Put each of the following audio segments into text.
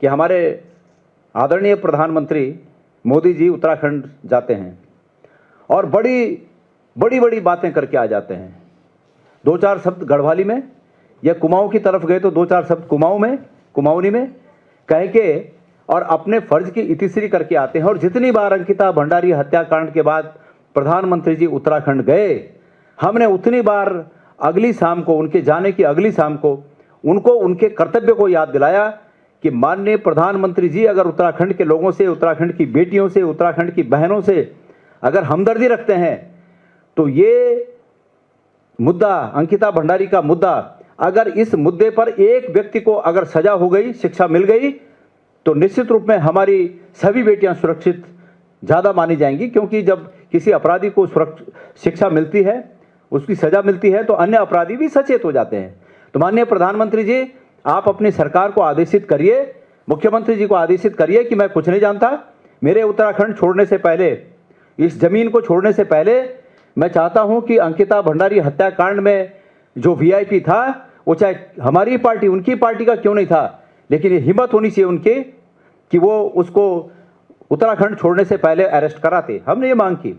कि हमारे आदरणीय प्रधानमंत्री मोदी जी उत्तराखंड जाते हैं और बड़ी बड़ी बातें करके आ जाते हैं। दो चार शब्द गढ़वाली में या कुमाऊं की तरफ गए तो दो चार शब्द कुमाऊनी में कह के और अपने फर्ज की इतिश्री करके आते हैं। और जितनी बार अंकिता भंडारी हत्याकांड के बाद प्रधानमंत्री जी उत्तराखंड गए, हमने उतनी बार अगली शाम को, उनके जाने की अगली शाम को, उनको उनके कर्तव्य को याद दिलाया कि माननीय प्रधानमंत्री जी अगर उत्तराखंड के लोगों से, उत्तराखंड की बेटियों से, उत्तराखंड की बहनों से अगर हमदर्दी रखते हैं तो ये मुद्दा, अंकिता भंडारी का मुद्दा, अगर इस मुद्दे पर एक व्यक्ति को अगर सजा हो गई, शिक्षा मिल गई, तो निश्चित रूप में हमारी सभी बेटियां सुरक्षित ज़्यादा मानी जाएंगी। क्योंकि जब किसी अपराधी को शिक्षा मिलती है, उसकी सजा मिलती है, तो अन्य अपराधी भी सचेत हो जाते हैं। तो माननीय प्रधानमंत्री जी, आप अपनी सरकार को आदेशित करिए, मुख्यमंत्री जी को आदेशित करिए कि मैं कुछ नहीं जानता। मेरे उत्तराखंड छोड़ने से पहले, इस जमीन को छोड़ने से पहले मैं चाहता हूं कि अंकिता भंडारी हत्याकांड में जो वीआईपी था, वो चाहे हमारी पार्टी, उनकी पार्टी का क्यों नहीं था, लेकिन ये हिम्मत होनी चाहिए उनके कि वो उसको उत्तराखंड छोड़ने से पहले अरेस्ट कराते। हमने ये मांग की।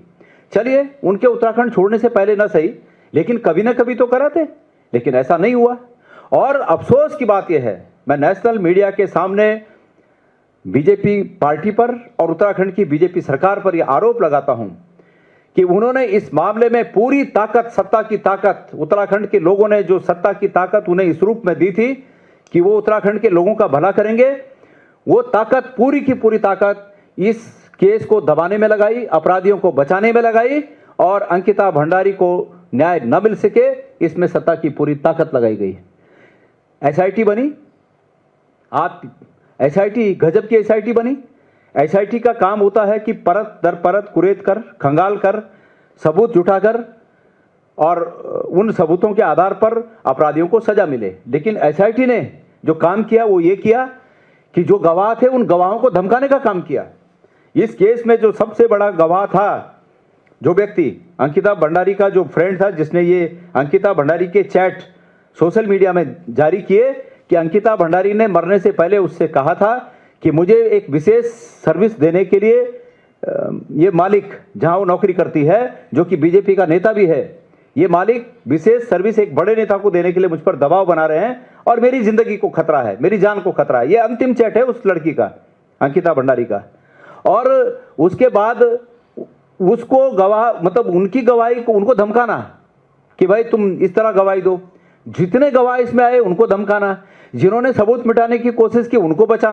चलिए, उनके उत्तराखंड छोड़ने से पहले ना सही, लेकिन कभी ना कभी तो कराते, लेकिन ऐसा नहीं हुआ। और अफसोस की बात यह है, मैं नेशनल मीडिया के सामने बीजेपी पार्टी पर और उत्तराखंड की बीजेपी सरकार पर यह आरोप लगाता हूं कि उन्होंने इस मामले में पूरी ताकत, सत्ता की ताकत, उत्तराखंड के लोगों ने जो सत्ता की ताकत उन्हें इस रूप में दी थी कि वो उत्तराखंड के लोगों का भला करेंगे, वो ताकत, पूरी की पूरी ताकत इस केस को दबाने में लगाई, अपराधियों को बचाने में लगाई और अंकिता भंडारी को न्याय न मिल सके, इसमें सत्ता की पूरी ताकत लगाई गई। एसआईटी बनी, आप एसआईटी, गजब की एसआईटी बनी। एसआईटी का काम होता है कि परत दर परत कुरेद कर, खंगाल कर, सबूत जुटाकर और उन सबूतों के आधार पर अपराधियों को सजा मिले। लेकिन एसआईटी ने जो काम किया वो ये किया कि जो गवाह थे उन गवाहों को धमकाने का काम किया। इस केस में जो सबसे बड़ा गवाह था, जो व्यक्ति अंकिता भंडारी का जो फ्रेंड था, जिसने ये अंकिता भंडारी के चैट सोशल मीडिया में जारी किए कि अंकिता भंडारी ने मरने से पहले उससे कहा था कि मुझे एक विशेष सर्विस देने के लिए ये मालिक, जहां वो नौकरी करती है, जो कि बीजेपी का नेता भी है, ये मालिक विशेष सर्विस एक बड़े नेता को देने के लिए मुझ पर दबाव बना रहे हैं और मेरी जिंदगी को खतरा है, मेरी जान को खतरा है। ये अंतिम चैट है उस लड़की का, अंकिता भंडारी का। और उसके बाद उसको गवाह, मतलब उनकी गवाही को उनको धमकाना कि भाई तुम इस तरह गवाही दो। जितने गवाह इसमें आए उनको धमकाना, जिन्होंने सबूत मिटाने की कोशिश की उनको बचाना।